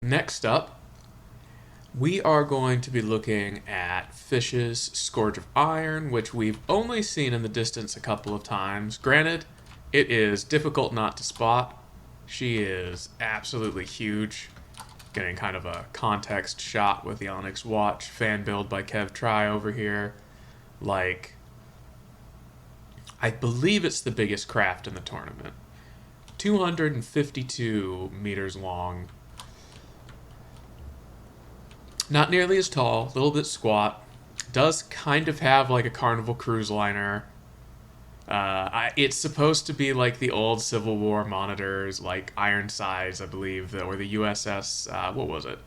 Next up, we are going to be looking at Fish's Scourge of Iron, which we've only seen in the distance a couple of times. Granted, it is difficult not to spot. She is absolutely huge. Getting kind of a context shot with the Onyx Watch, fan build by Kev Try over here. Like, I believe it's the biggest craft in the tournament. 252 meters long. Not nearly as tall, a little bit squat. Does kind of have like a Carnival cruise liner. It's supposed to be like the old Civil War monitors, like Ironsides, I believe, or the USS, what was it?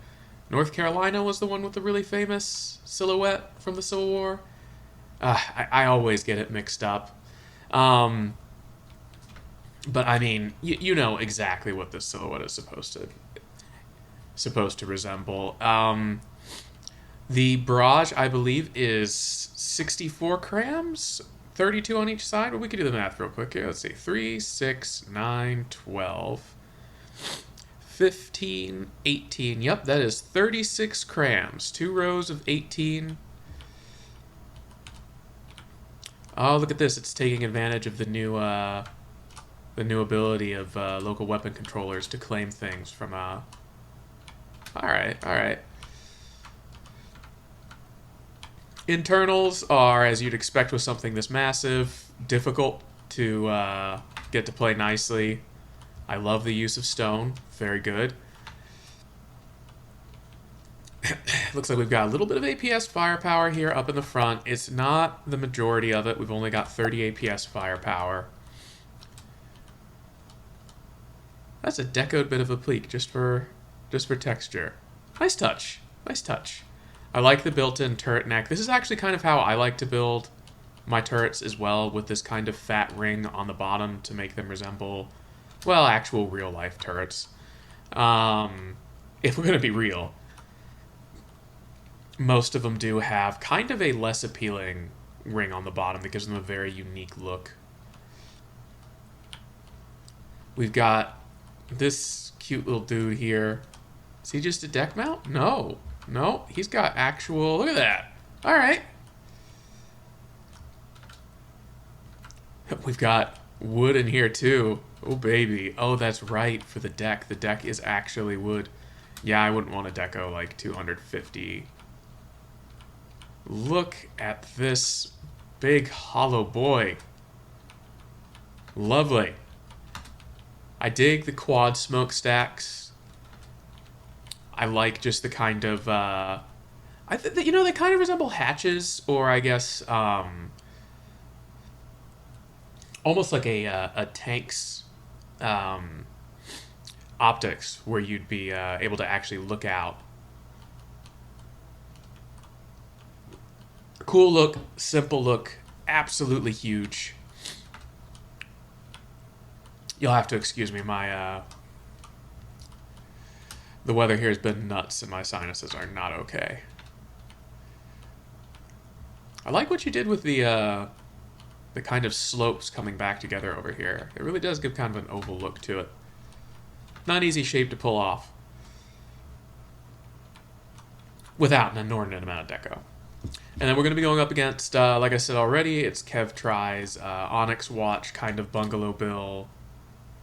North Carolina was the one with the really famous silhouette from the Civil War. I always get it mixed up. But I mean, you know exactly what this silhouette is supposed to resemble. The barrage, I believe, is 64 grams, 32 on each side. Well, we could do the math real quick here. Let's see. 3, 6, 9, 12, 15, 18. Yep, that is 36 grams. 2 rows of 18. Oh, look at this. It's taking advantage of the new ability of local weapon controllers to claim things from... Alright. Internals are, as you'd expect with something this massive, difficult to get to play nicely. I love the use of stone. Very good. Looks like we've got a little bit of APS firepower here up in the front. It's not the majority of it. We've only got 30 APS firepower. That's a decoed bit of a pleat just for texture. Nice touch. Nice touch. I like the built-in turret neck. This is actually kind of how I like to build my turrets as well, with this kind of fat ring on the bottom to make them resemble, well, actual real-life turrets. If we're going to be real, most of them do have kind of a less appealing ring on the bottom that gives them a very unique look. We've got this cute little dude here. Is he just a deck mount? No, he's got actual... Look at that. All right. We've got wood in here too. Oh, baby. Oh, that's right, for the deck. The deck is actually wood. Yeah, I wouldn't want to deco like 250. Look at this big hollow boy. Lovely. I dig the quad smokestacks. I like just the kind of, they kind of resemble hatches, or I guess, almost like a tank's optics, where you'd be able to actually look out. Cool look, simple look, absolutely huge. You'll have to excuse me, the weather here has been nuts and my sinuses are not okay. I like what you did with the kind of slopes coming back together over here. It really does give kind of an oval look to it. Not an easy shape to pull off without an inordinate amount of deco. And then we're going to be going up against, like I said already, it's Kev Try's Onyx Watch kind of bungalow bill.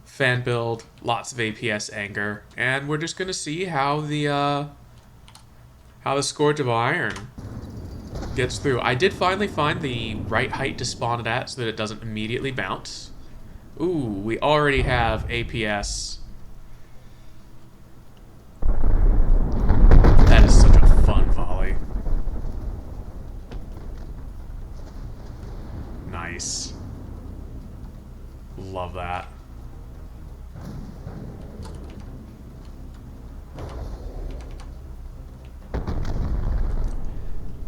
Fan build, lots of APS anger, and we're just going to see how the Scourge of Iron gets through. I did finally find the right height to spawn it at so that it doesn't immediately bounce. Ooh, we already have APS. That is such a fun volley. Nice. Love that.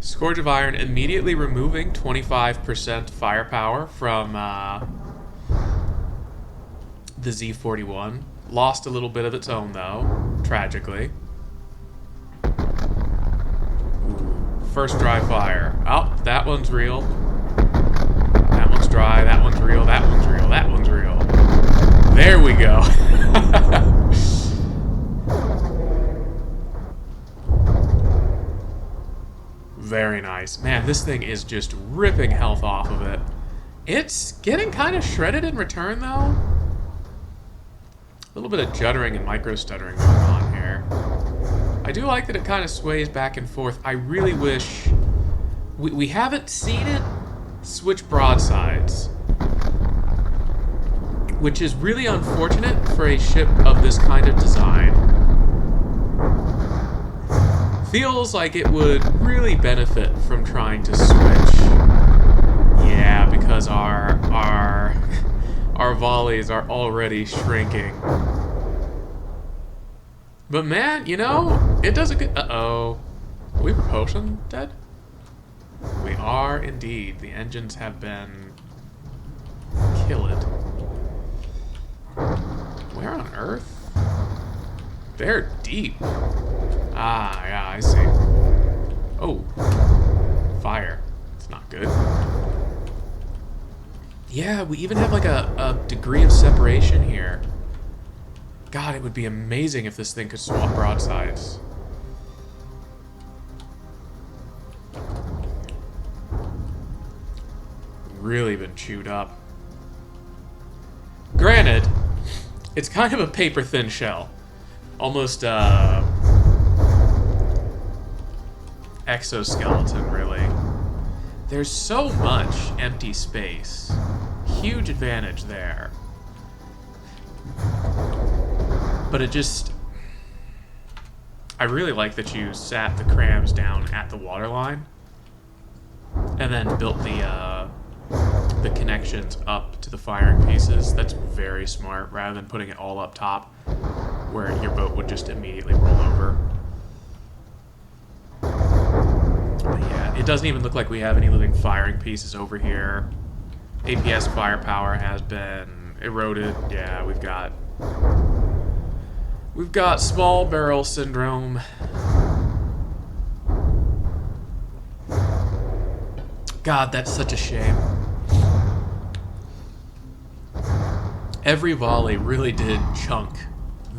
Scourge of Iron immediately removing 25% firepower from the Z41. Lost a little bit of its own, though, tragically. Ooh, first dry fire. Oh, that one's real. That one's dry, that one's real, that one's real, that one's real. There we go. nice. Man, this thing is just ripping health off of it. It's getting kind of shredded in return, though. A little bit of juddering and micro-stuttering going on here. I do like that it kind of sways back and forth. I really wish... We haven't seen it switch broadsides, which is really unfortunate for a ship of this kind of design. Feels like it would really benefit from trying to switch. Yeah, because our volleys are already shrinking. But man, you know, it does a good... Uh-oh. Are we propulsion dead? We are indeed. The engines have been killed. Where on earth? They're deep. Ah, yeah, I see. Oh. Fire. It's not good. Yeah, we even have like a degree of separation here. God, it would be amazing if this thing could swap broadsides. Really been chewed up. Granted, it's kind of a paper-thin shell. Almost, exoskeleton, really. There's so much empty space. Huge advantage there. But it just... I really like that you sat the crams down at the waterline and then built the connections up to the firing pieces. That's very smart, rather than putting it all up top where your boat would just immediately roll over. But yeah, it doesn't even look like we have any living firing pieces over here. APS firepower has been eroded. Yeah, we've got small barrel syndrome. God, that's such a shame. Every volley really did chunk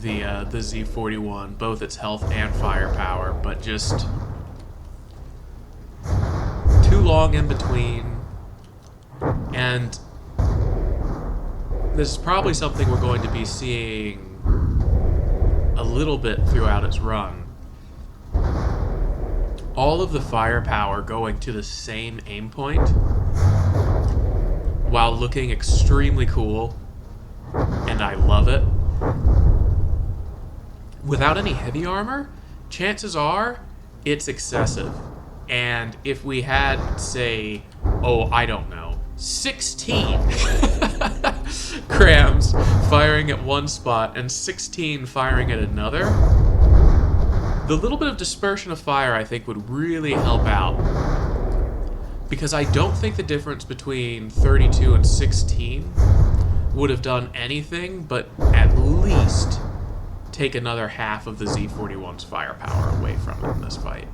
the Z41, both its health and firepower, but just too long in between. And this is probably something we're going to be seeing a little bit throughout its run. All of the firepower going to the same aim point while looking extremely cool, and I love it. Without any heavy armor, chances are it's excessive. And if we had, say, oh, I don't know, 16 crams firing at one spot and 16 firing at another, the little bit of dispersion of fire, I think, would really help out. Because I don't think the difference between 32 and 16 would have done anything but at least take another half of the Z41's firepower away from it in this fight.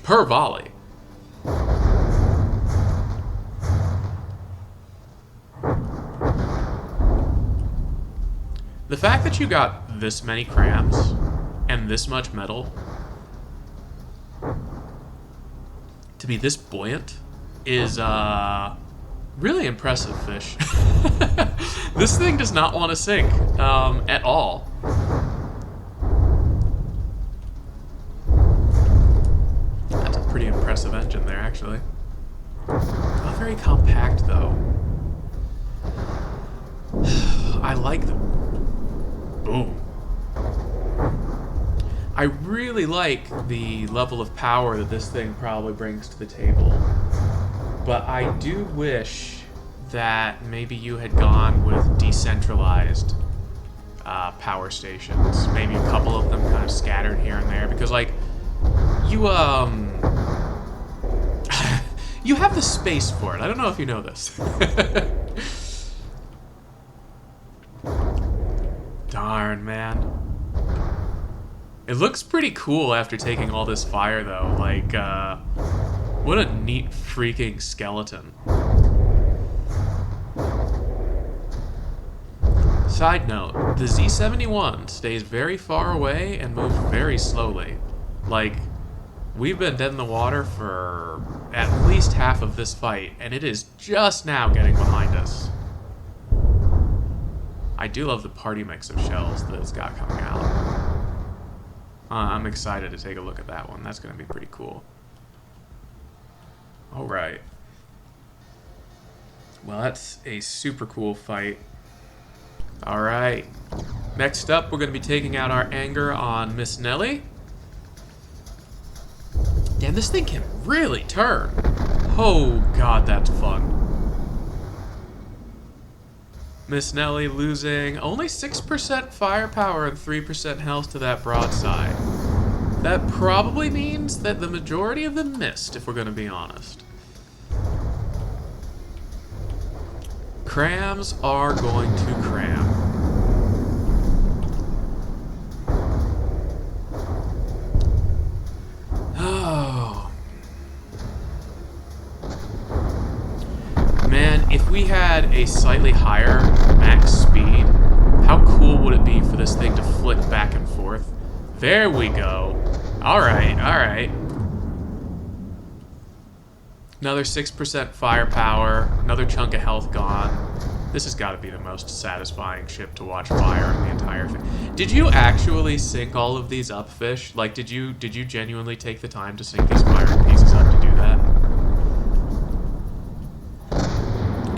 Per volley. The fact that you got this many crams and this much metal to be this buoyant is really impressive, fish. This thing does not want to sink at all. That's a pretty impressive engine there, actually. Not very compact, though. I like the... Boom. I really like the level of power that this thing probably brings to the table. But I do wish that maybe you had gone with decentralized power stations. Maybe a couple of them kind of scattered here and there. Because, like, you you have the space for it. I don't know if you know this. Darn, man. It looks pretty cool after taking all this fire, though. Like, what a neat freaking skeleton. Side note, the Z71 stays very far away and moves very slowly. Like, We've been dead in the water for at least half of this fight, and it is just now getting behind us. I do love the party mix of shells that it's got coming out. I'm excited to take a look at that one. That's going to be pretty cool. Alright. Well, that's a super cool fight. Alright. Next up, we're going to be taking out our anger on Miss Nelly. Damn, this thing can really turn. Oh, God, that's fun. Miss Nelly losing only 6% firepower and 3% health to that broadside. That probably means that the majority of them missed, if we're going to be honest. Crams are going to cram. Oh. Man, if we had a slightly higher max speed, how cool would it be for this thing to flick back and forth? There we go. Alright, alright. Another 6% firepower, another chunk of health gone. This has got to be the most satisfying ship to watch fire in the entire thing. Did you actually sync all of these up, Fish? Like, did you genuinely take the time to sync these firing pieces up to do that?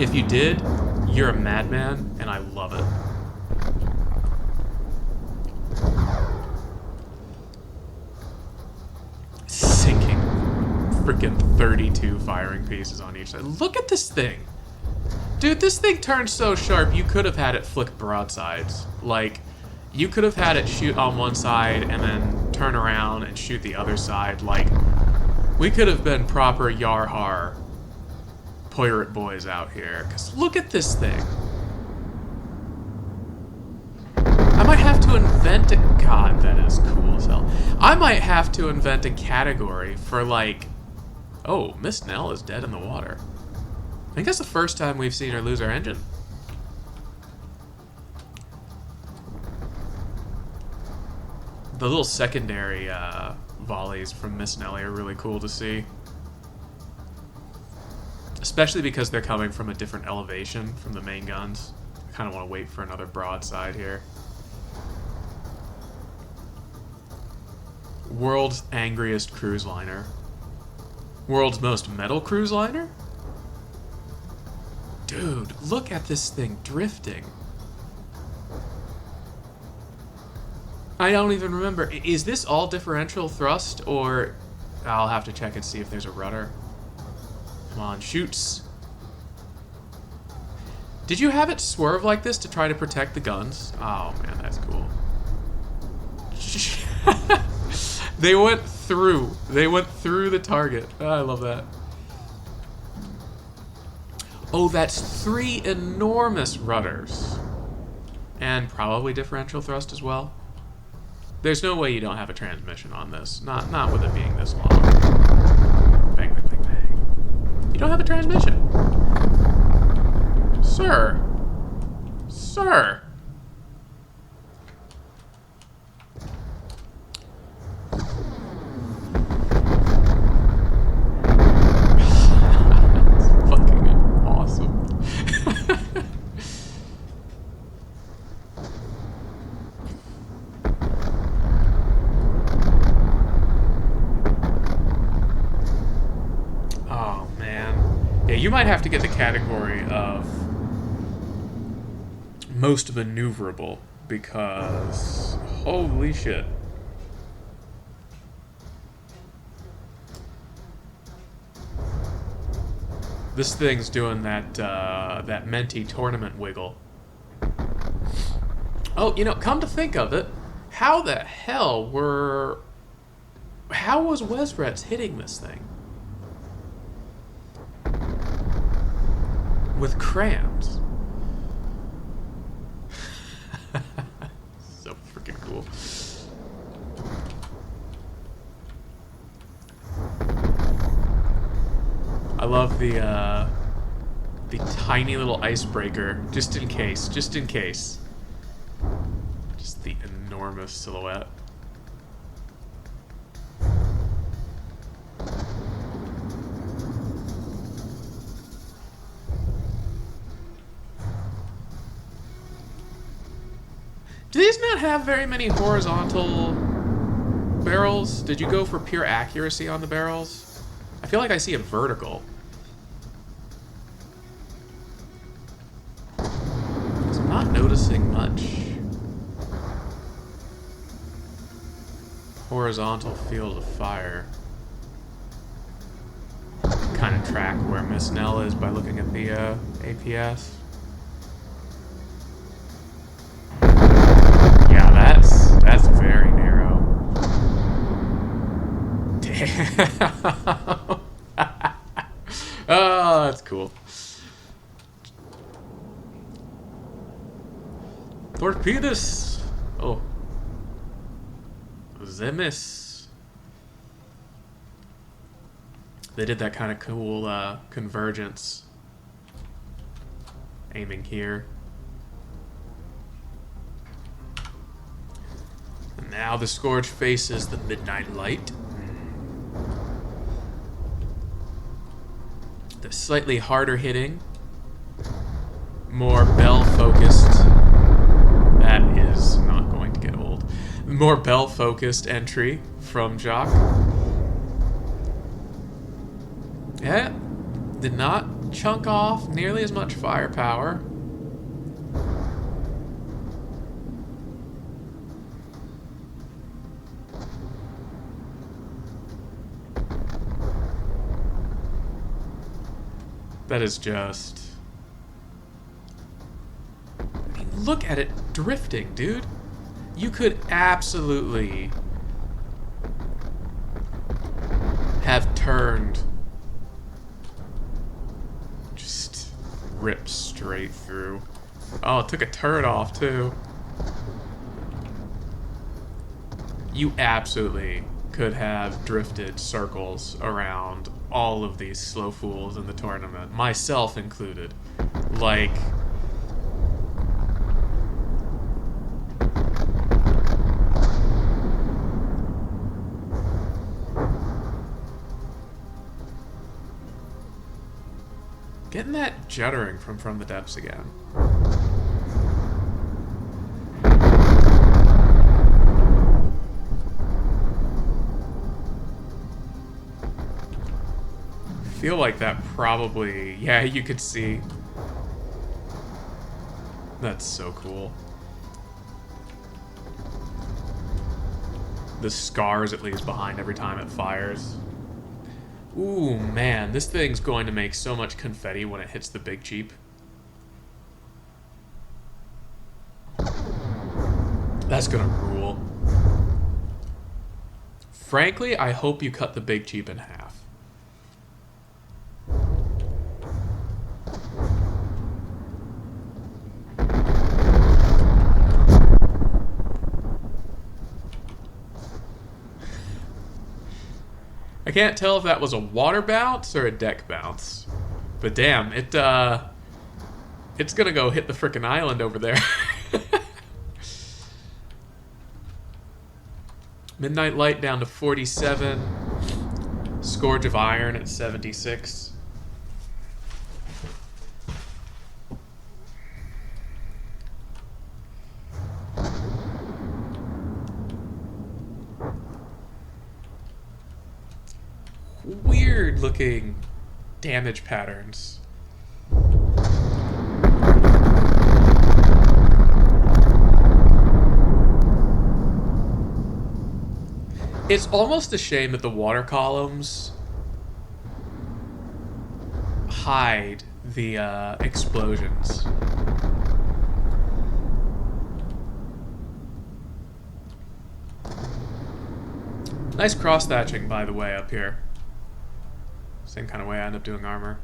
If you did, you're a madman, and I love it. Sinking freaking 32 firing pieces on each side. Look at this thing. Dude, this thing turned so sharp, you could have had it flick broadsides. Like, you could have had it shoot on one side and then turn around and shoot the other side. Like, we could have been proper Yarhar pirate boys out here. Because look at this thing. I might have to invent a... God, that is cool as hell. I might have to invent a category for, like... Oh, Miss Nell is dead in the water. I think that's the first time we've seen her lose her engine. The little secondary volleys from Miss Nelly are really cool to see. Especially because they're coming from a different elevation from the main guns. I kind of want to wait for another broadside here. World's angriest cruise liner. World's most metal cruise liner? Dude, look at this thing drifting. I don't even remember. Is this all differential thrust, or... I'll have to check and see if there's a rudder. Come on, shoots. Did you have it swerve like this to try to protect the guns? Oh, man, that's cool. They went through. They went through the target. Oh, I love that. Oh, that's 3 enormous rudders. And probably differential thrust as well. There's no way you don't have a transmission on this. Not with it being this long. Bang, bang, bang, bang. You don't have a transmission. Sir. Sir. You might have to get the category of most maneuverable, because holy shit. This thing's doing that that Menti tournament wiggle. Oh, you know, come to think of it, how the hell how was Wesret's hitting this thing? With crams. So freaking cool. I love the tiny little icebreaker, just in case, just in case. Just the enormous silhouette. Do these not have very many horizontal barrels? Did you go for pure accuracy on the barrels? I feel like I see a vertical. I'm not noticing much horizontal field of fire. Kind of track where Miss Nell is by looking at the APS. Yeah, that's very narrow. Damn. Oh, that's cool. Torpedoes. Oh. Zemis. They did that kind of cool convergence. Aiming here. And now the Scourge faces the Midnight Light. The slightly harder hitting, more bell focused. That is not going to get old. More bell focused entry from Jock. Yeah, did not chunk off nearly as much firepower. That is just... I mean, look at it drifting, dude. You could absolutely have turned, just ripped straight through. Oh, it took a turret off, too. You absolutely could have drifted circles around all of these slow fools in the tournament, myself included. Like, getting that juddering from the depths again. I feel like that probably, yeah, you could see. That's so cool. The scars it leaves behind every time it fires. Ooh, man, this thing's going to make so much confetti when it hits the big Jeep. That's gonna rule. Frankly, I hope you cut the big Jeep in half. I can't tell if that was a water bounce or a deck bounce. But damn, it's gonna go hit the frickin' island over there. Midnight Light down to 47. Scourge of Iron at 76. Weird looking damage patterns. It's almost a shame that the water columns hide the explosions. Nice cross-thatching, by the way, up here. Same kind of way I end up doing armor.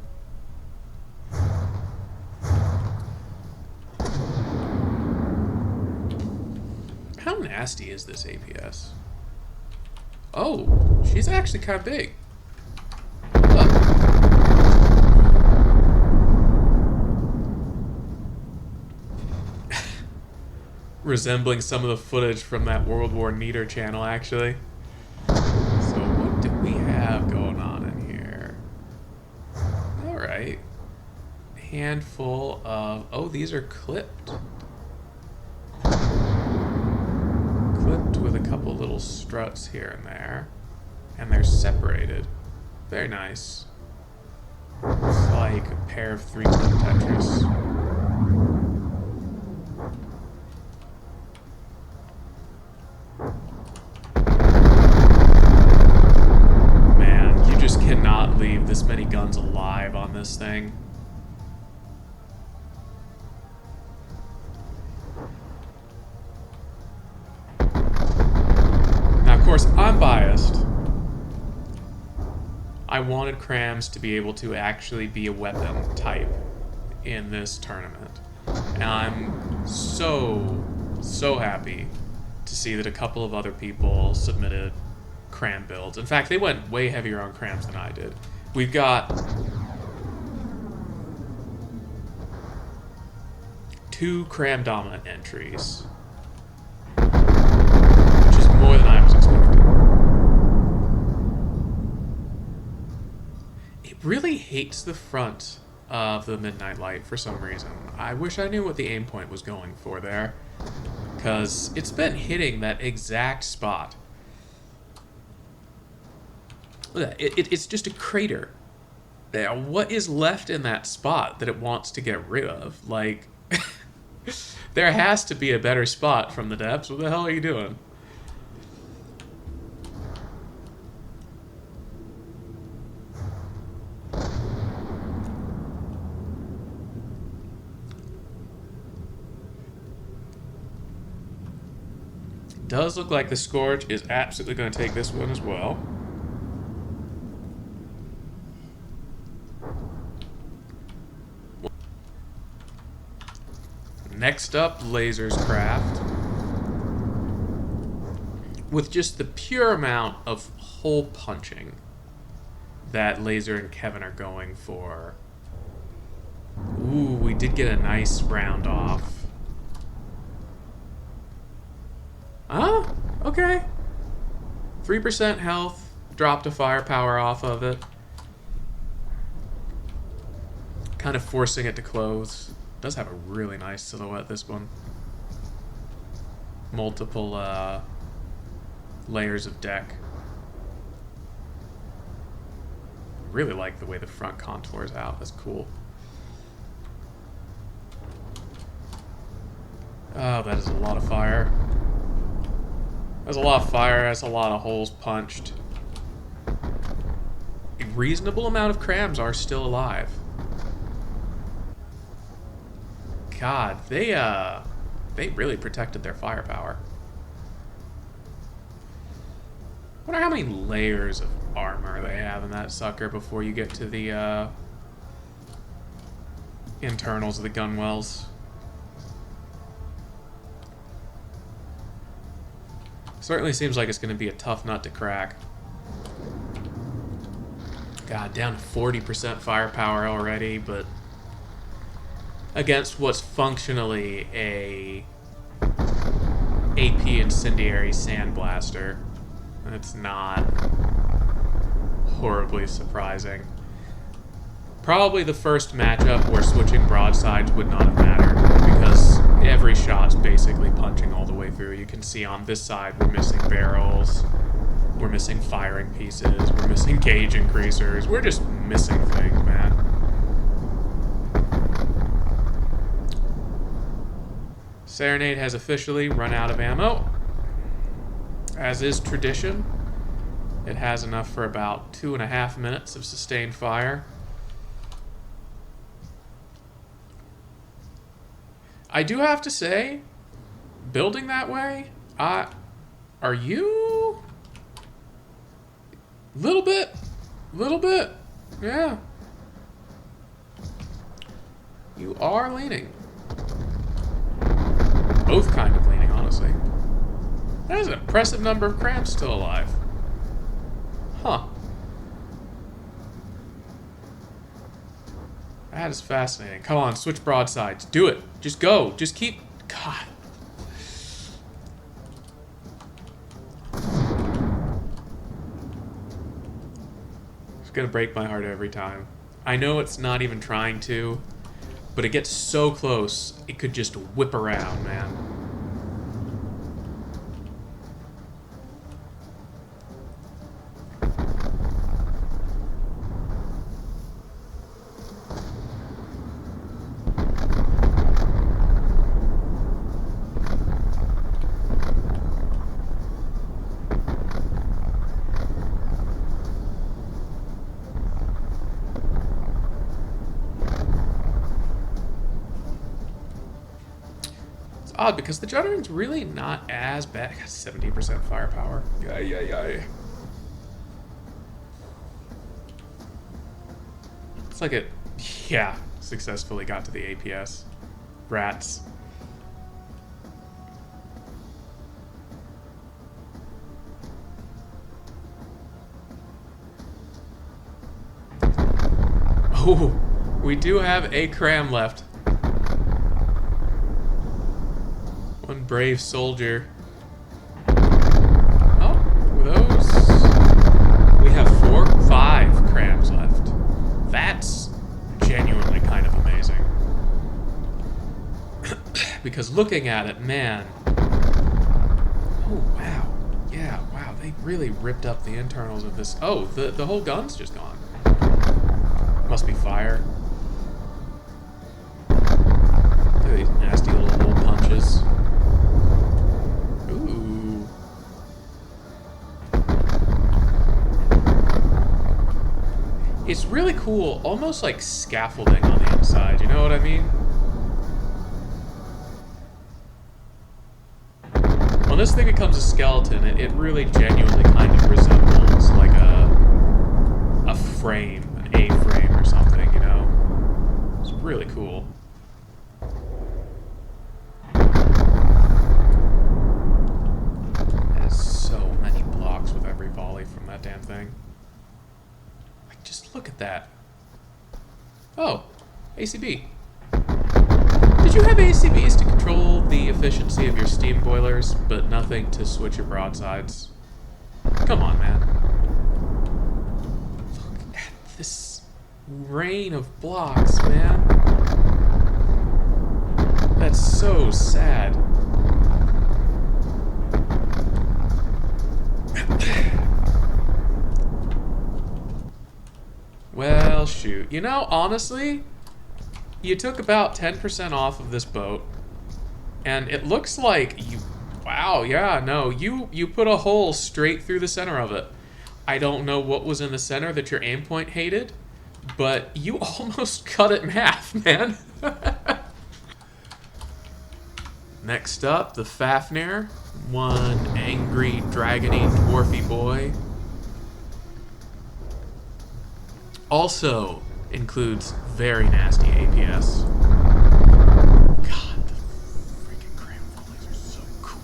How nasty is this APS? Oh, she's actually kind of big. Resembling some of the footage from that World War Neater channel, actually. So what do we have going on in here? Alright. Handful of... Oh, these are clipped. little struts here and there. And they're separated. Very nice. It's like a pair of three-clip Tetris. Man, you just cannot leave this many guns alive on this thing. Now, of course, I'm biased. I wanted crams to be able to actually be a weapon type in this tournament. And I'm so happy to see that a couple of other people submitted cram builds. In fact, they went way heavier on crams than I did. We've got 2 cram dominant entries, which is more than I was expecting. It really hates the front of the Midnight Light for some reason. I wish I knew what the aim point was going for there, because it's been hitting that exact spot. It's just a crater. What is left in that spot that it wants to get rid of? Like, there has to be a better spot from the depths. What the hell are you doing? Does look like the Scourge is absolutely going to take this one as well. Next up, Laser's Craft. With just the pure amount of hole punching that Laser and Kevin are going for. Ooh, we did get a nice round off. Ah, okay. 3% health, dropped a firepower off of it. Kind of forcing it to close. Does have a really nice silhouette, this one. Multiple layers of deck. Really like the way the front contours out. That's cool. Oh, that is a lot of fire. That's a lot of fire. That's a lot of holes punched. A reasonable amount of crams are still alive. God, they really protected their firepower. I wonder how many layers of armor they have in that sucker before you get to the internals of the gun wells. Certainly seems like it's going to be a tough nut to crack. God, down to 40% firepower already, but against what's functionally a AP incendiary sandblaster, it's not horribly surprising. Probably the first matchup where switching broadsides would not have mattered, because every shot's basically punching all the way through. You can see on this side we're missing barrels, we're missing firing pieces, we're missing gauge increasers, we're just missing things, man. Serenade has officially run out of ammo. As is tradition, it has enough for about 2.5 minutes of sustained fire. I do have to say, building that way, are you? Little bit, yeah. You are leaning. Both kind of leaning, honestly. That is an impressive number of crams still alive. Huh. That is fascinating. Come on, switch broadsides. Do it. Just go. Just keep... God. It's gonna break my heart every time. I know it's not even trying to, but it gets so close, it could just whip around, man. odd because the Juddering's really not as bad. 70% firepower. Yay. It's like it, yeah, successfully got to the APS. Rats. Oh, we do have a cram left. One brave soldier. Oh, those. We have 5 crams left. That's genuinely kind of amazing. Because looking at it, man. Oh, wow. Yeah, wow, they really ripped up the internals of this. Oh, the whole gun's just gone. Must be fire. Look at these nasty little hole punches. Ooh. It's really cool, almost like scaffolding on the inside, you know what I mean? When this thing becomes a skeleton, it really genuinely kind of resembles like a frame, an A-frame or something, you know? It's really cool. There's so many blocks with every volley from that damn thing. Like, just look at that. Oh, ACB. Did you have ACBs to control the efficiency of your steam boilers, but nothing to switch your broadsides? Come on, man. Look at this rain of blocks, man. That's so sad. Well, shoot. You know, honestly, you took about 10% off of this boat, and it looks like you... Wow, yeah, no, you put a hole straight through the center of it. I don't know what was in the center that your aim point hated, but you almost cut it in half, man. Next up, the Fafnir. One angry, dragony, dwarfy boy. Also includes very nasty APS. God, the freaking cram volleys are so cool.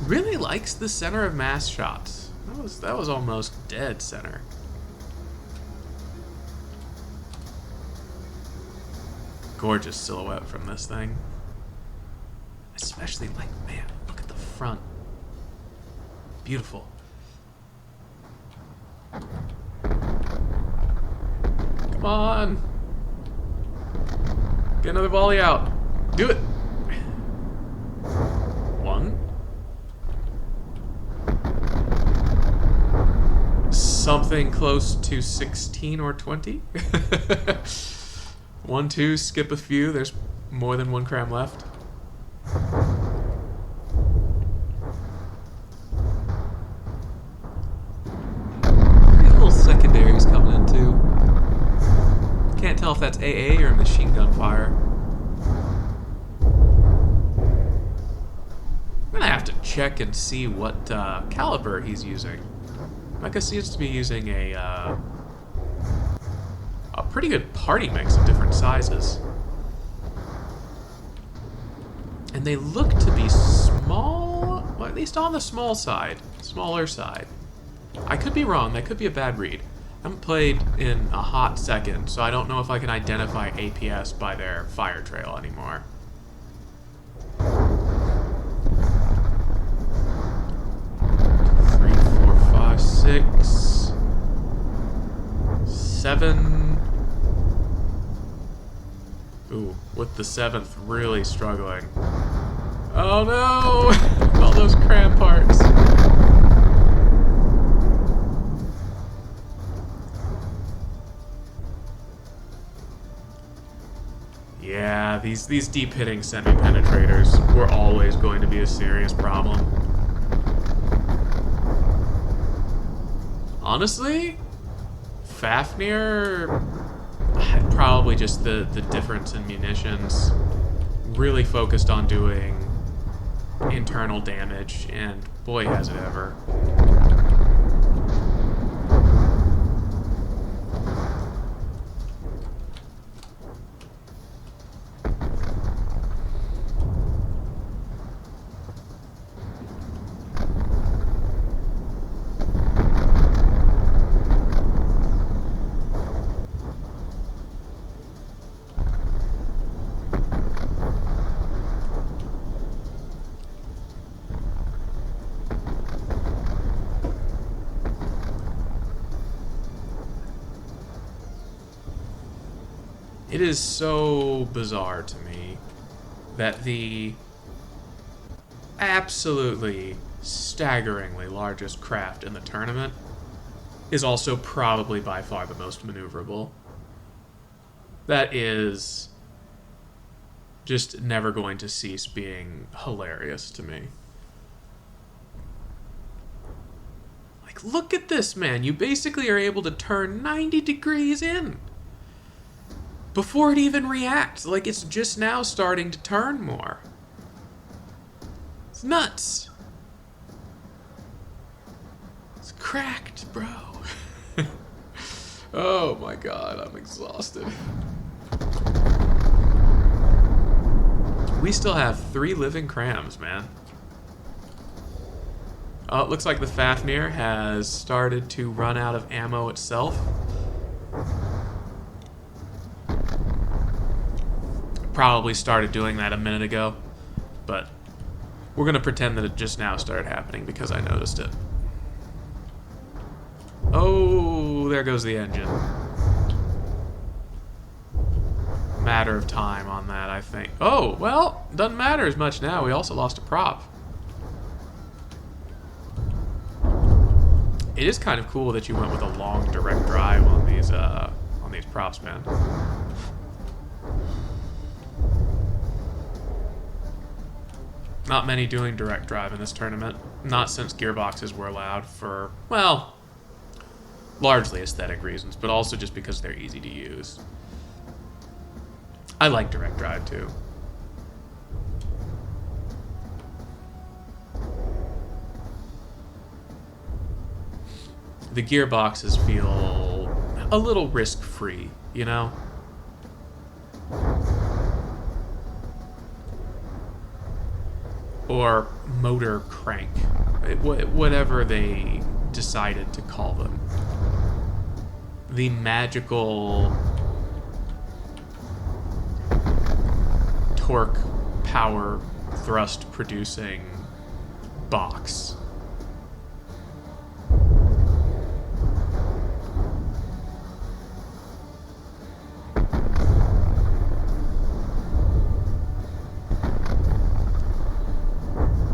Really likes the center of mass shots. That was almost dead center. Gorgeous silhouette from this thing. Especially, like, man, look at the front. Beautiful. Come on. Get another volley out. Do it. One. Something close to 16 or 20. 1, 2, skip a few. There's more than one cram left. These little secondaries coming in too. Can't tell if that's AA or machine gun fire. I'm gonna have to check and see what caliber he's using. Micah seems to be using a pretty good party mix of different sizes. And they look to be small, well, at least on the small side, smaller side. I could be wrong, that could be a bad read. I haven't played in a hot second, so I don't know if I can identify APS by their fire trail anymore. 3, 4, 5, 6, 7. Ooh, with the 7th really struggling. Oh no! All those cram parts. Yeah, these deep hitting semi-penetrators were always going to be a serious problem. Honestly, Fafnir, probably just the difference in munitions really focused on doing internal damage, and boy has it ever. It is so bizarre to me that the absolutely staggeringly largest craft in the tournament is also probably by far the most maneuverable. That is just never going to cease being hilarious to me. Like, look at this, man. You basically are able to turn 90 degrees in before it even reacts. Like, it's just now starting to turn more. It's nuts. It's cracked, bro. Oh my god, I'm exhausted. We still have 3 living crams, man. Oh, it looks like the Fafnir has started to run out of ammo itself. Probably started doing that a minute ago, but we're going to pretend that it just now started happening because I noticed it. Oh, there goes the engine. Matter of time on that, I think. Oh, well, doesn't matter as much now. We also lost a prop. It is kind of cool that you went with a long direct drive on these props, man. Not many doing direct drive in this tournament. Not since gearboxes were allowed for, well, largely aesthetic reasons, but also just because they're easy to use. I like direct drive too. The gearboxes feel a little risk-free, you know? Or motor crank, whatever they decided to call them. The magical torque, power, thrust producing box.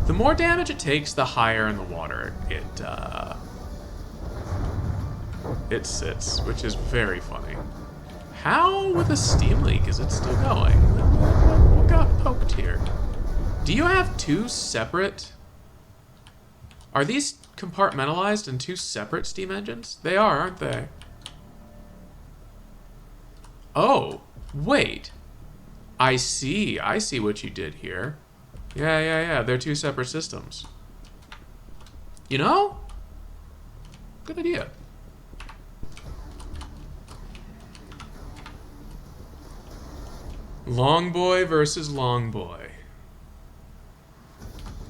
The more damage it takes, the higher in the water it sits, which is very funny. How, with a steam leak, is it still going? What got poked here? Do you have 2 separate... Are these compartmentalized in 2 separate steam engines? They are, aren't they? Oh, wait. I see what you did here. Yeah, they're 2 separate systems. You know? Good idea. Longboy versus Longboy.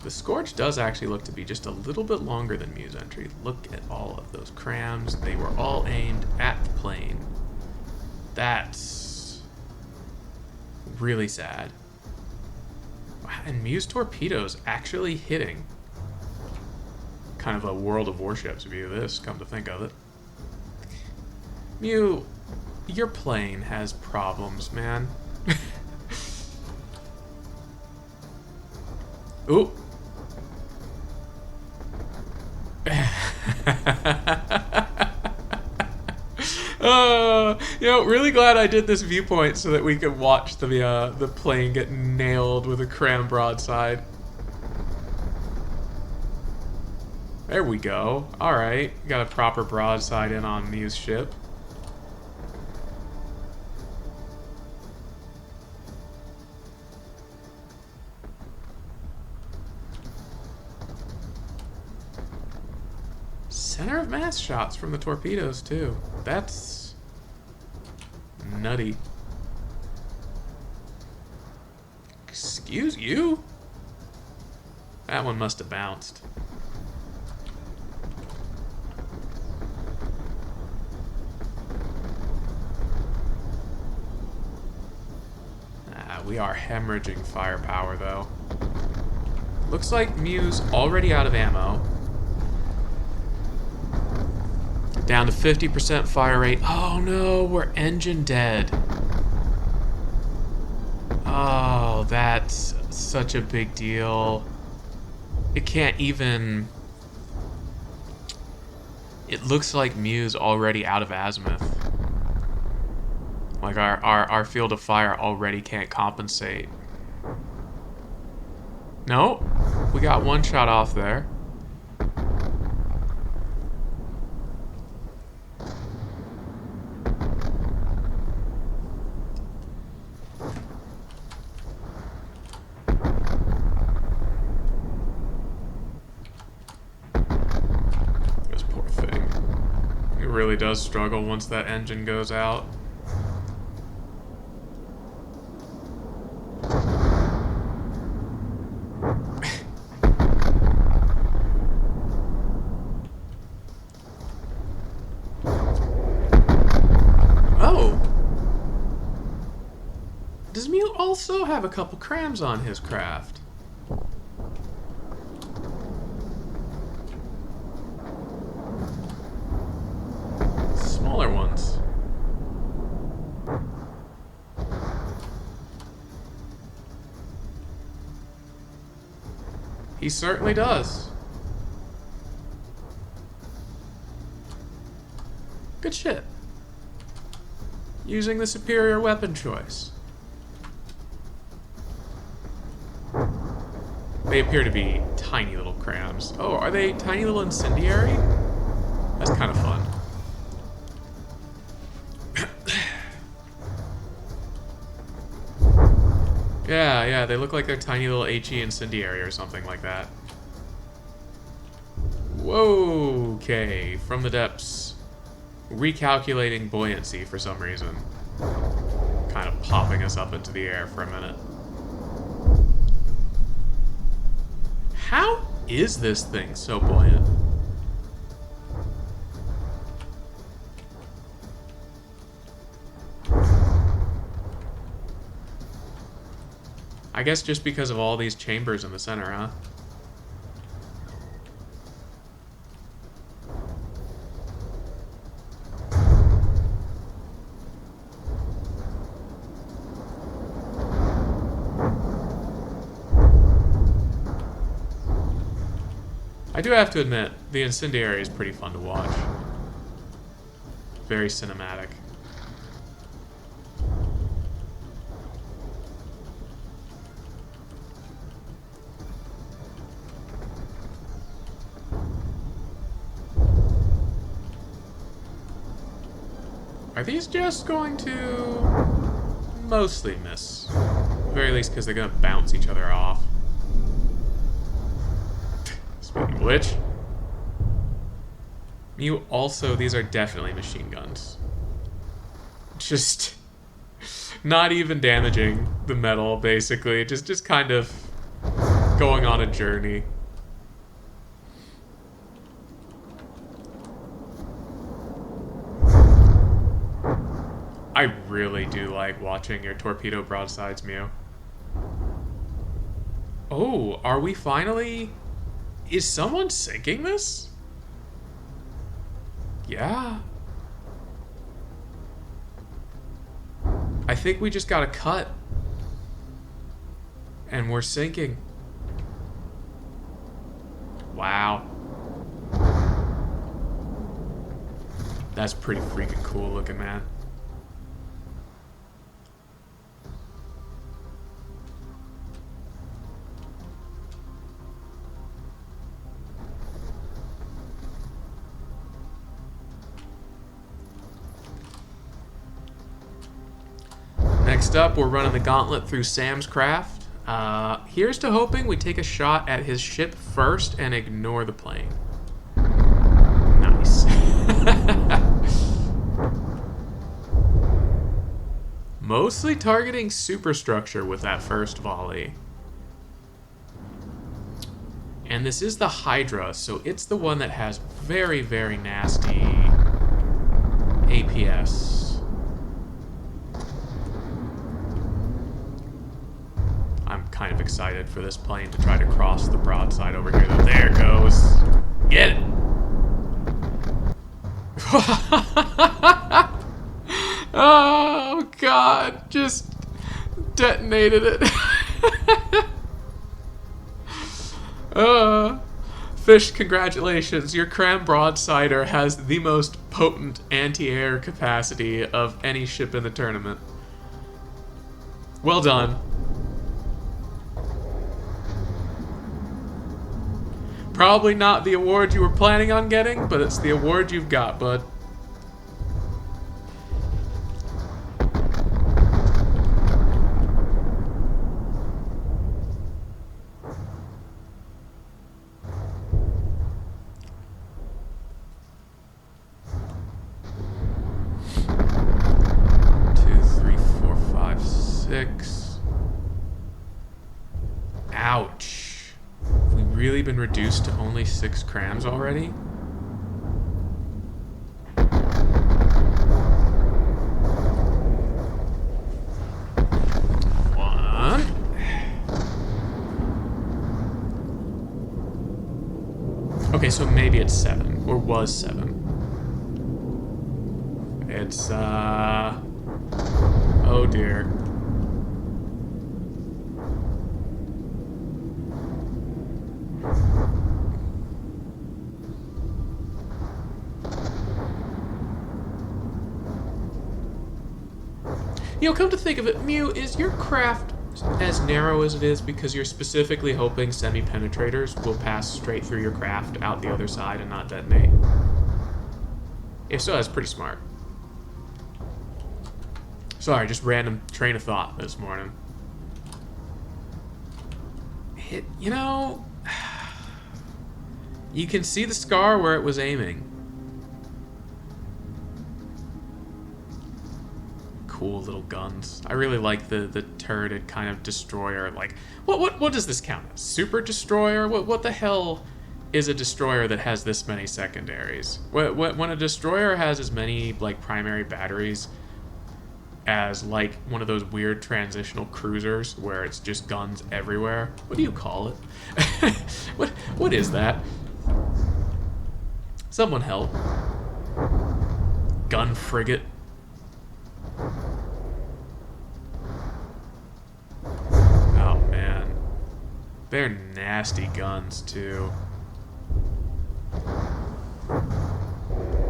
The Scourge does actually look to be just a little bit longer than Muse Entry. Look at all of those crams. They were all aimed at the plane. That's really sad. And Muse torpedoes actually hitting. Kind of a World of Warships view of this, come to think of it. Mew, your plane has problems, man. Ooh. You know, really glad I did this viewpoint so that we could watch the plane get nailed with a cram broadside. There we go. All right, got a proper broadside in on Muse ship. Center of mass shots from the torpedoes, too. That's nutty. Excuse you? That one must have bounced. We are hemorrhaging firepower, though. Looks like Mew's already out of ammo. Down to 50% fire rate. Oh no, we're engine dead. Oh, that's such a big deal. It can't even... It looks like Mew's already out of azimuth. Like our field of fire already can't compensate. No, we got one shot off there. This poor thing. It really does struggle once that engine goes out. Does Mew also have a couple crams on his craft? Smaller ones. He certainly does. Good shit. Using the superior weapon choice. They appear to be tiny little crams. Oh, are they tiny little incendiary? That's kind of fun. Yeah, they look like they're tiny little HE incendiary or something like that. Whoa, okay, from the depths. Recalculating buoyancy for some reason. Kind of popping us up into the air for a minute. How is this thing so buoyant? I guess just because of all these chambers in the center, huh? I do have to admit, the incendiary is pretty fun to watch. Very cinematic. Are these just going to mostly miss? At the very least, because they're going to bounce each other off. Speaking of which, you also, these are definitely machine guns. Just not even damaging the metal, basically. Just kind of going on a journey. I really do like watching your torpedo broadsides, Mew. Oh, are we finally... Is someone sinking this? Yeah. I think we just got a cut. And we're sinking. Wow. That's pretty freaking cool looking, man. Next up, we're running the gauntlet through Sam's craft. Here's to hoping we take a shot at his ship first and ignore the plane. No. Mostly targeting superstructure with that first volley. And this is the Hydra, so it's the one that has very, very nasty APS. I'm kind of excited for this plane to try to cross the broadside over here, though. There it goes. Get it! Oh, God. Just detonated it. Fish, congratulations. Your cram broadsider has the most potent anti-air capacity of any ship in the tournament. Well done. Probably not the award you were planning on getting, but it's the award you've got, bud. Ouch. Have we really been reduced to only 6 crams already? One. Okay, so maybe it's 7, or was 7. It's, oh dear. You know, come to think of it, Mew, is your craft as narrow as it is because you're specifically hoping semi-penetrators will pass straight through your craft out the other side and not detonate? If so, that's pretty smart. Sorry, just random train of thought this morning. You know, you can see the scar where it was aiming. Cool little guns. I really like the turreted kind of destroyer. Like, what does this count as? Super destroyer? What the hell is a destroyer that has this many secondaries? When a destroyer has as many like primary batteries as like one of those weird transitional cruisers where it's just guns everywhere. What do you call it? What is that? Someone help. Gun frigate. Oh man. They're nasty guns too.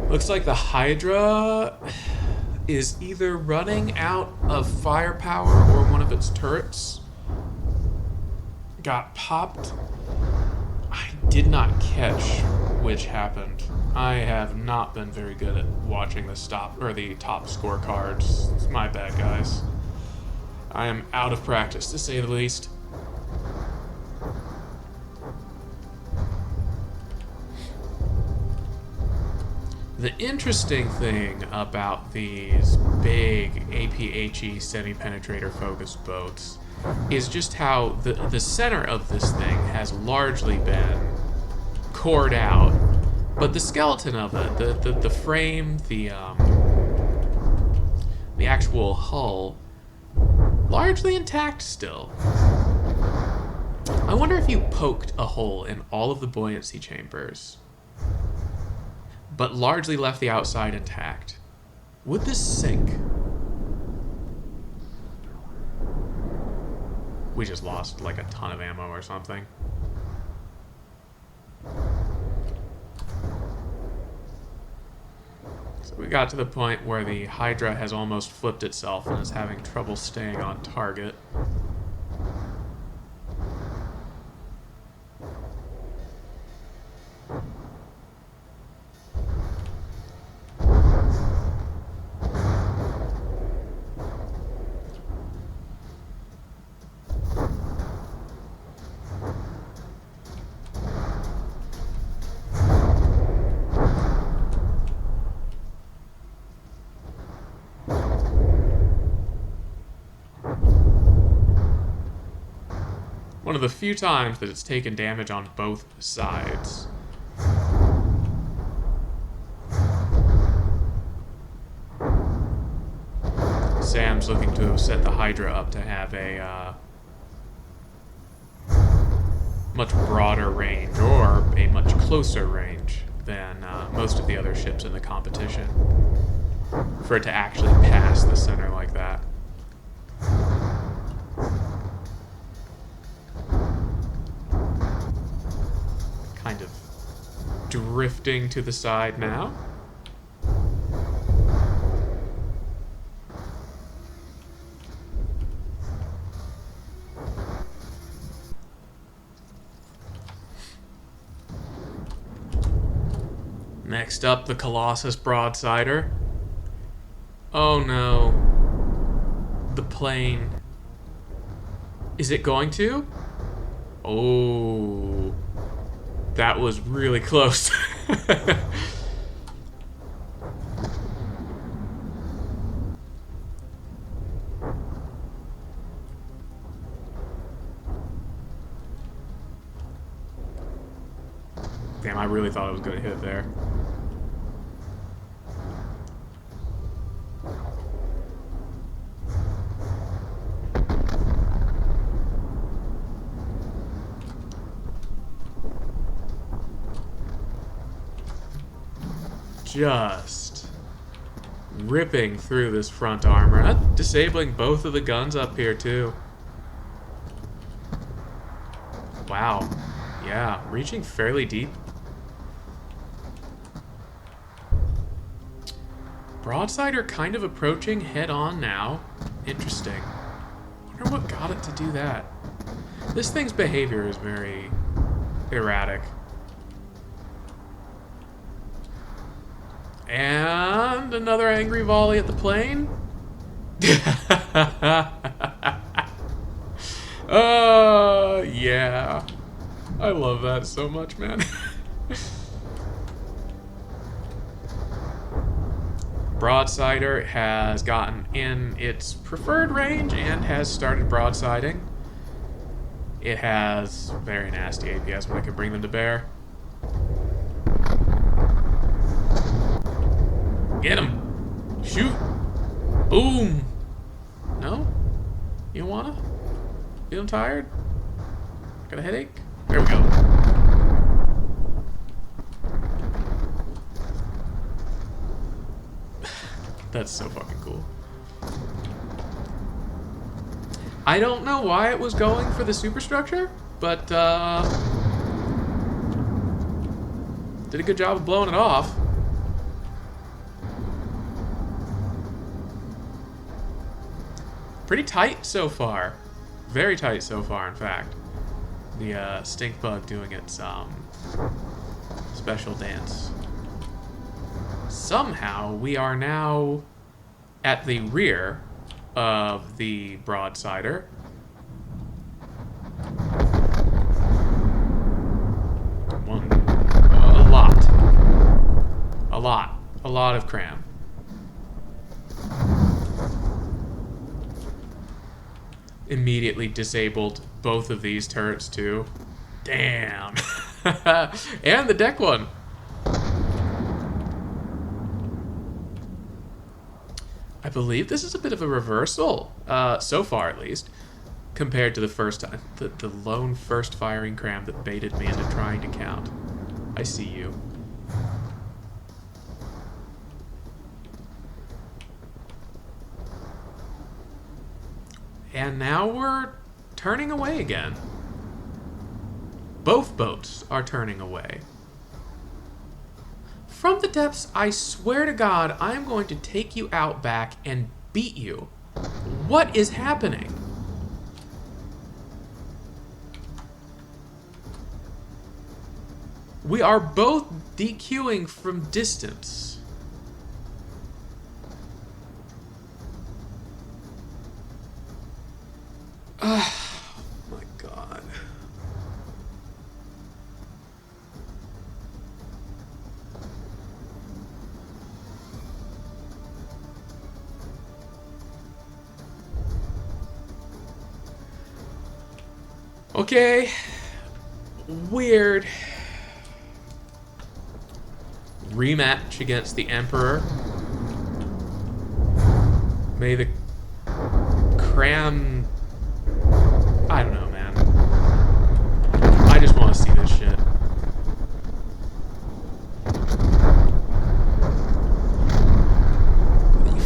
Looks like the Hydra is either running out of firepower or one of its turrets got popped. I did not catch which happened. I have not been very good at watching the top scorecards. It's my bad, guys. I am out of practice, to say the least. The interesting thing about these big APHE semi-penetrator focused boats is just how the center of this thing has largely been cored out, but the skeleton of it, the frame, the actual hull, largely intact still. I wonder if you poked a hole in all of the buoyancy chambers, but largely left the outside intact, would this sink? We just lost like a ton of ammo or something. So we got to the point where the Hydra has almost flipped itself and is having trouble staying on target. One of the few times that it's taken damage on both sides. Sam's looking to have set the Hydra up to have a much broader range, or a much closer range than most of the other ships in the competition, for it to actually pass the center like that. Kind of drifting to the side now. Next up, the Colossus Broadsider. Oh no. The plane. Is it going to? Oh. That was really close. Damn, I really thought I was going to hit there. Just ripping through this front armor. Disabling both of the guns up here, too. Wow. Yeah, reaching fairly deep. Broadsider kind of approaching head-on now. Interesting. Wonder what got it to do that. This thing's behavior is very erratic. And another angry volley at the plane. Yeah. I love that so much, man. Broadsider has gotten in its preferred range and has started broadsiding. It has very nasty APS when I can bring them to bear. Get him! Shoot! Boom! No? You don't wanna? Feeling tired? Got a headache? There we go. That's so fucking cool. I don't know why it was going for the superstructure, but did a good job of blowing it off. Pretty tight so far. Very tight so far, in fact. The stink bug doing its special dance. Somehow we are now at the rear of the broadsider. A lot of cram. Immediately disabled both of these turrets too. Damn. And the deck one. I believe this is a bit of a reversal, so far at least, compared to the first time. The lone first firing cram that baited me into trying to count. I see you. And now we're turning away again. Both boats are turning away. From the depths, I swear to God, I'm going to take you out back and beat you. What is happening? We are both DQing from distance. Oh my God. Okay. Weird. Rematch against the Emperor. May the cram... I don't know, man. I just want to see this shit.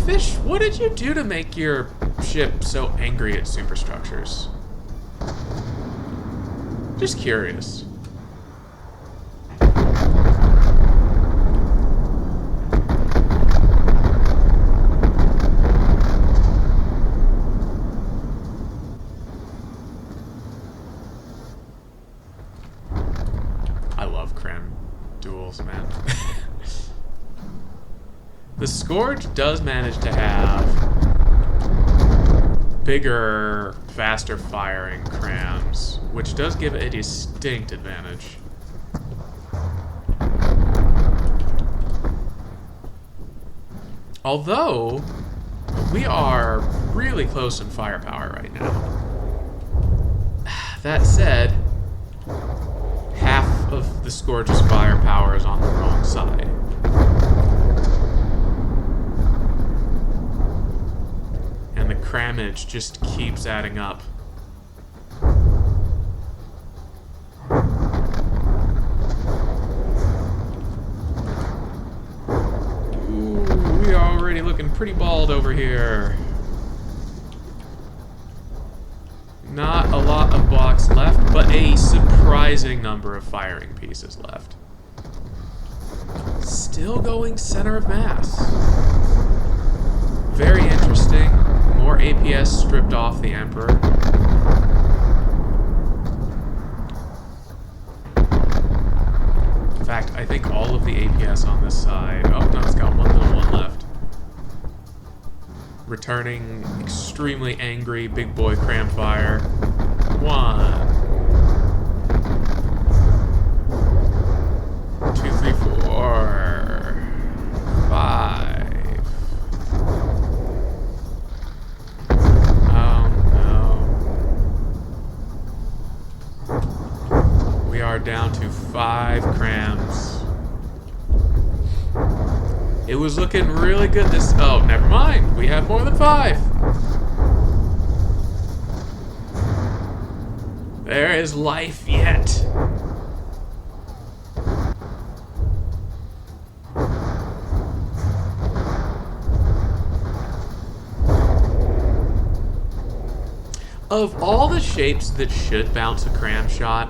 Fish, what did you do to make your ship so angry at superstructures? Just curious. I love cram duels, man. The Scourge does manage to have bigger, faster firing crams, which does give it a distinct advantage. Although, we are really close in firepower right now. That said, half of the Scourge's firepower is on the wrong side. And the crammage just keeps adding up. Ooh, we are already looking pretty bald over here. Not a lot of blocks left, but a surprising number of firing pieces left. Still going center of mass. Very interesting. More APS stripped off the Emperor. In fact, I think all of the APS on this side... Oh, no, it's got one little one left. Returning extremely angry big boy cramfire. 1, 2, 3, 4, 5. Oh no. We are down to 5 crams. It was looking really good this... Oh, never mind. We have more than 5. There is life yet. Of all the shapes that should bounce a cram shot,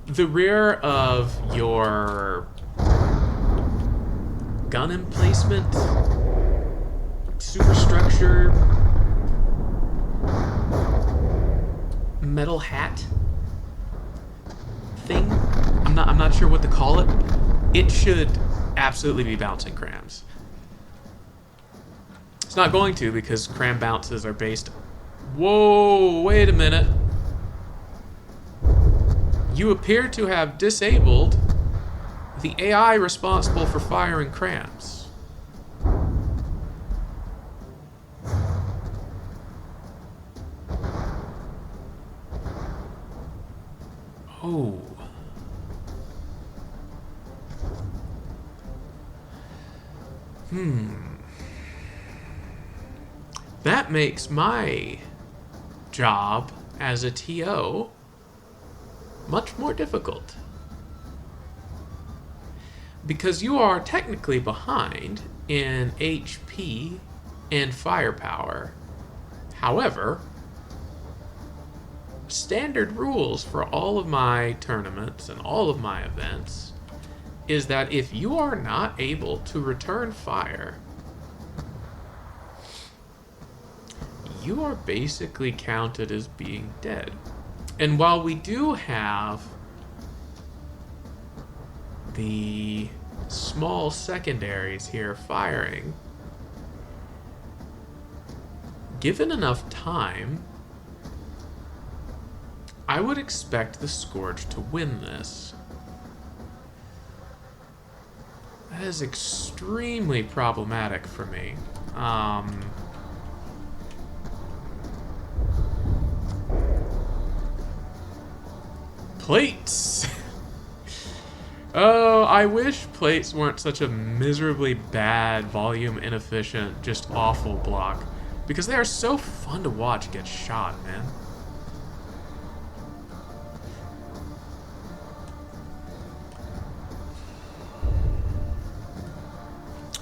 the rear of your gun emplacement, superstructure, metal hat thing, I'm not sure what to call it. It should absolutely be bouncing crams. It's not going to because cram bounces are based... Whoa, wait a minute. You appear to have disabled the AI responsible for firing crams. Oh. That makes my job as a TO much more difficult. Because you are technically behind in HP and firepower. However, standard rules for all of my tournaments and all of my events is that if you are not able to return fire, you are basically counted as being dead. And while we do have the small secondaries here firing, given enough time, I would expect the Scourge to win this. That is extremely problematic for me. Plates! Oh, I wish plates weren't such a miserably bad, volume inefficient, just awful block. Because they are so fun to watch get shot, man.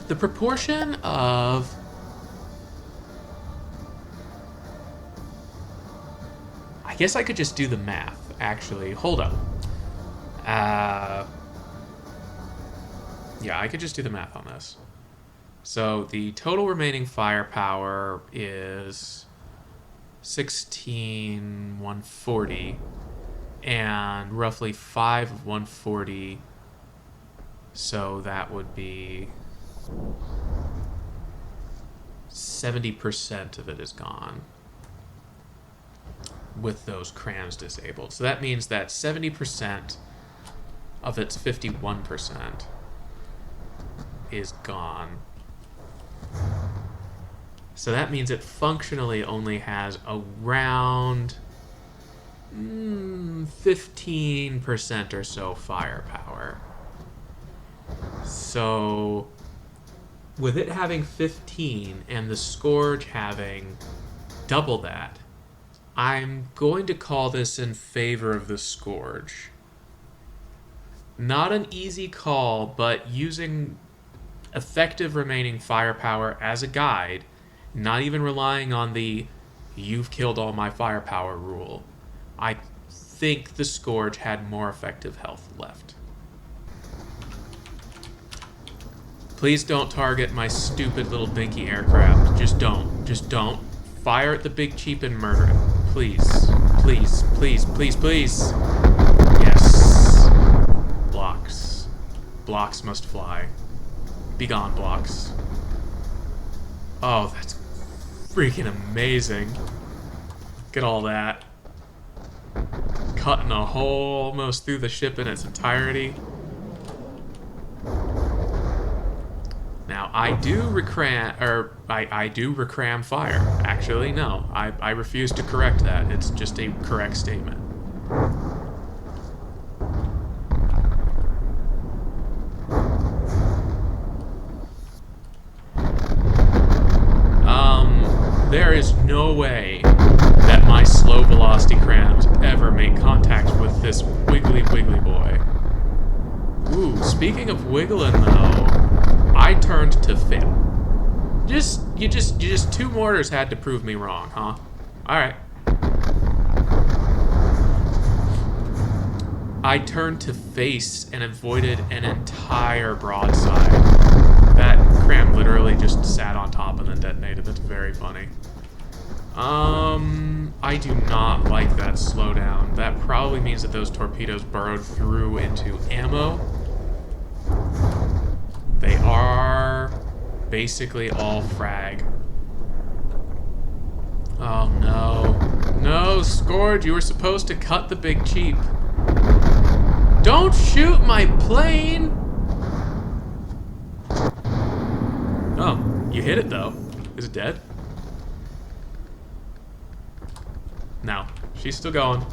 The proportion of... I guess I could just do the math, actually. Hold up. Yeah, I could just do the math on this. So the total remaining firepower is 16,140, and roughly 5 of 140, so that would be 70% of it is gone with those crams disabled. So that means that 70% of its 51% is gone. So that means it functionally only has around 15% or so firepower. So with it having 15 and the Scourge having double that, I'm going to call this in favor of the Scourge. Not an easy call, but using effective remaining firepower as a guide, not even relying on the "you've killed all my firepower" rule, I think the Scourge had more effective health left. Please don't target my stupid little dinky aircraft. Just don't. Just don't. Fire at the big cheap and murder it. Please. Please. Please. Please. Please. Yes. Blocks. Blocks must fly. Begone, blocks. Oh, that's freaking amazing. Look at all that. Cutting a hole almost through the ship in its entirety. Now, I do recram fire. Actually, no. I refuse to correct that. It's just a correct statement. There is no way that my slow velocity crams ever make contact with this wiggly boy. Ooh, speaking of wiggling though, I turned to fail. You just 2 mortars had to prove me wrong, huh? Alright. I turned to face and avoided an entire broadside. That cram literally just sat on top and then detonated. That's very funny. I do not like that slowdown. That probably means that those torpedoes burrowed through into ammo. They are basically all frag. Oh no. No, Scourge, you were supposed to cut the big cheap. Don't shoot my plane! Oh, you hit it though. Is it dead? No, she's still going.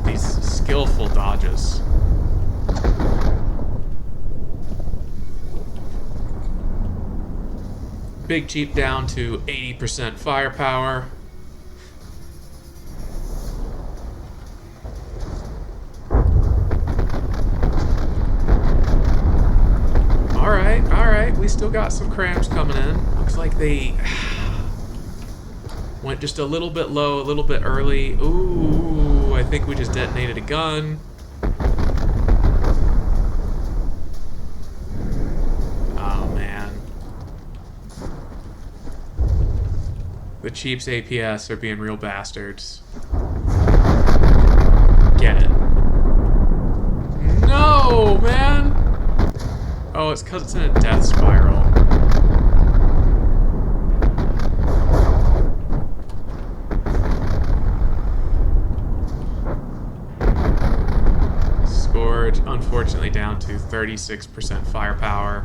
These skillful dodges. Big Jeep down to 80% firepower. Alright, we still got some crams coming in. Looks like they went just a little bit low, a little bit early. Ooh, I think we just detonated a gun. Oh, man. The Cheap's APS are being real bastards. Get it. No, man! Oh, it's because it's in a death spiral. Scourge, unfortunately, down to 36% firepower.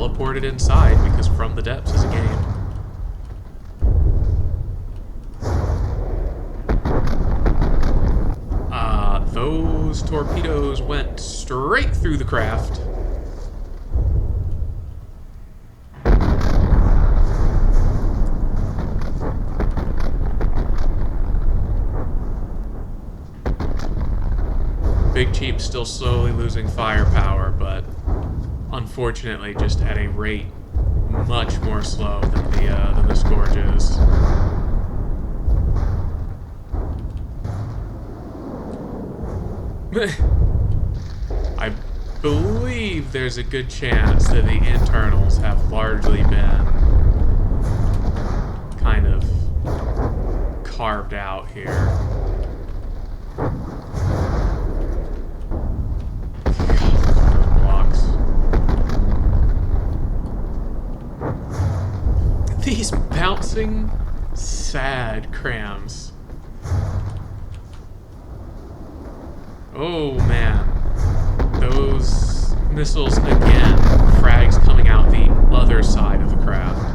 teleported inside because From the Depths is a game. Those torpedoes went straight through the craft. Big Cheap's still slowly losing firepower, but unfortunately just at a rate much more slow than the Scourge is. I believe there's a good chance that the internals have largely been kind of carved out here. These bouncing, sad crams. Oh man. Those missiles again. Frags coming out the other side of the craft.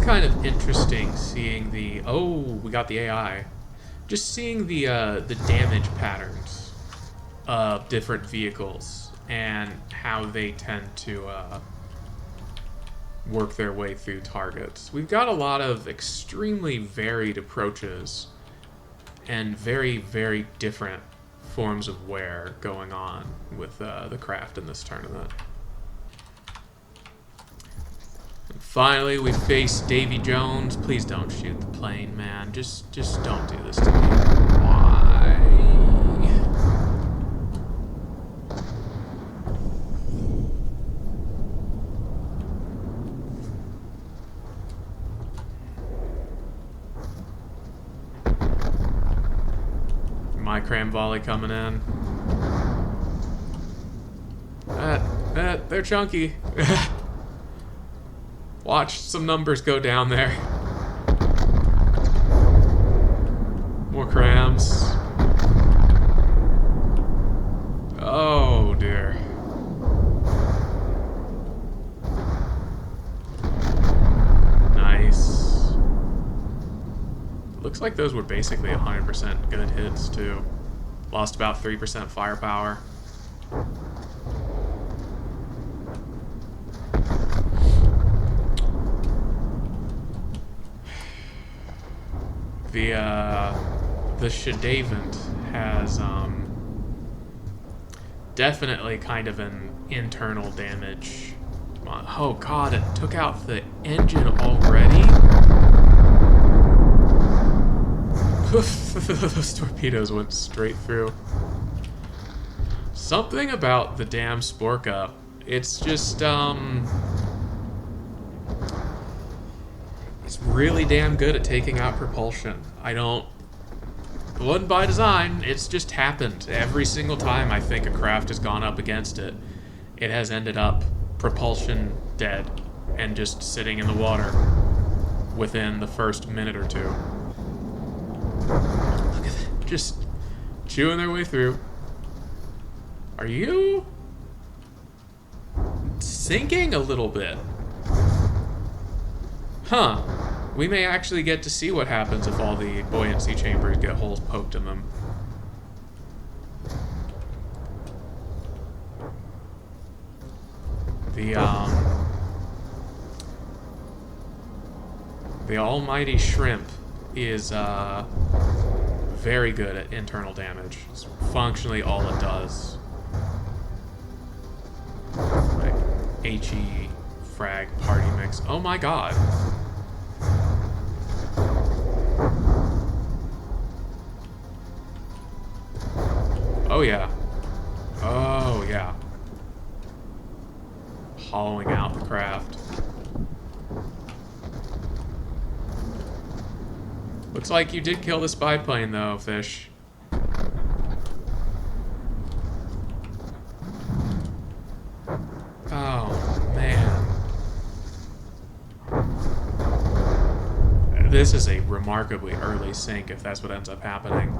Kind of interesting seeing the we got the AI, just seeing the damage patterns of different vehicles and how they tend to work their way through targets. We've got a lot of extremely varied approaches and very, very different forms of wear going on with the craft in this tournament. Finally, we face Davy Jones. Please don't shoot the plane, man. Just don't do this to me. Why? My cram volley coming in. They're chunky. Watch some numbers go down there. More crams. Oh dear. Nice. Looks like those were basically 100% good hits too. Lost about 3% firepower. The Shadavant has definitely kind of an internal damage. Oh god, it took out the engine already? Those torpedoes went straight through. Something about the damn Sporka. It's just, it's really damn good at taking out propulsion. It wasn't by design, it's just happened. Every single time I think a craft has gone up against it, it has ended up propulsion dead and just sitting in the water within the first minute or two. Look at that, just chewing their way through. Are you sinking a little bit? Huh. We may actually get to see what happens if all the buoyancy chambers get holes poked in them. The almighty shrimp is very good at internal damage. It's functionally all it does. Like HE frag party mix. Oh my god. Oh yeah. Oh yeah. Hollowing out the craft. Looks like you did kill the spy plane though, Fish. Oh, man. This is a remarkably early sink if that's what ends up happening.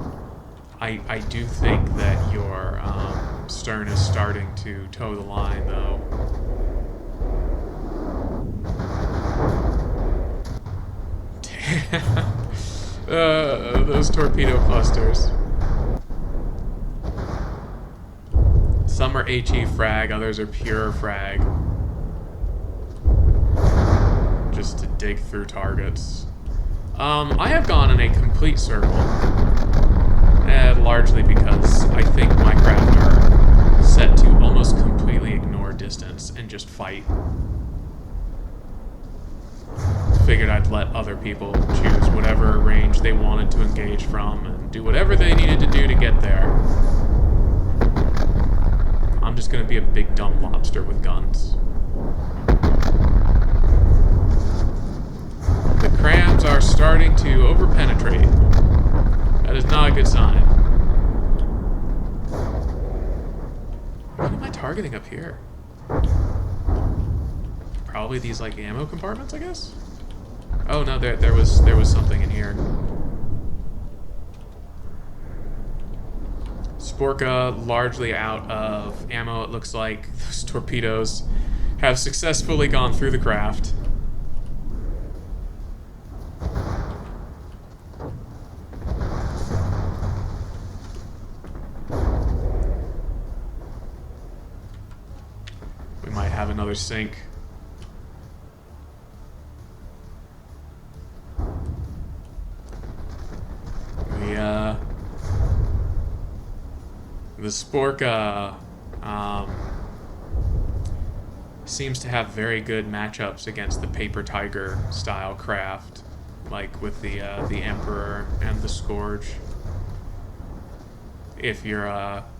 I do think that your stern is starting to toe the line, though. Those torpedo clusters. Some are HE frag, others are pure frag. Just to dig through targets. I have gone in a complete circle. Largely because I think my craft are set to almost completely ignore distance and just fight. Figured I'd let other people choose whatever range they wanted to engage from and do whatever they needed to do to get there. I'm just gonna be a big dumb lobster with guns. The crabs are starting to overpenetrate. That is not a good sign. What am I targeting up here? Probably these like ammo compartments, I guess? Oh no, there was something in here. Sporka largely out of ammo, it looks like. Those torpedoes have successfully gone through the craft. We might have another sink. The Sporka seems to have very good matchups against the Paper Tiger style craft, like with the Emperor and the Scourge. If your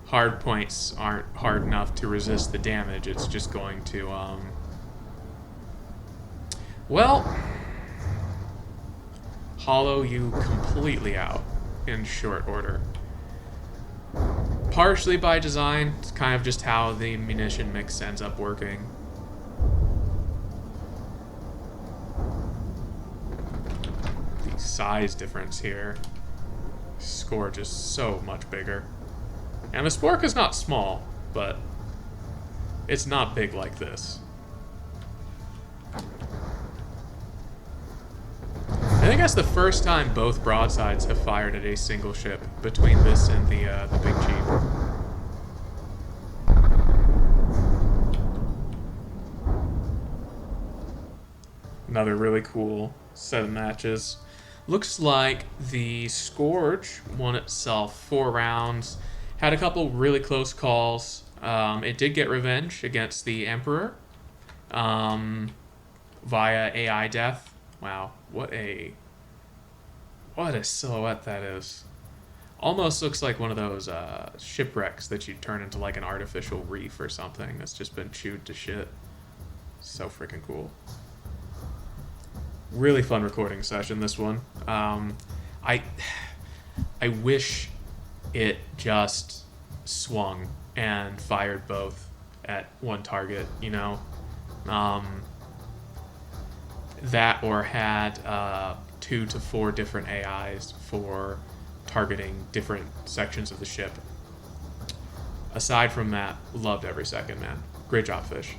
hard points aren't hard enough to resist the damage, it's just going to well, hollow you completely out in short order. Partially by design, it's kind of just how the munition mix ends up working. The size difference here. Scourge is so much bigger. And the Spork is not small, but it's not big like this. I think that's the first time both broadsides have fired at a single ship between this and the Big Chief. Another really cool set of matches. Looks like the Scourge won itself 4 rounds. Had a couple really close calls. It did get revenge against the Emperor via AI death. Wow, what a silhouette that is. Almost looks like one of those shipwrecks that you turn into like an artificial reef or something that's just been chewed to shit. So freaking cool. Really fun recording session, this one. I wish it just swung and fired both at one target, you know? That or had 2 to 4 different AIs for targeting different sections of the ship. Aside from that, loved every second, man. Great job, Fish.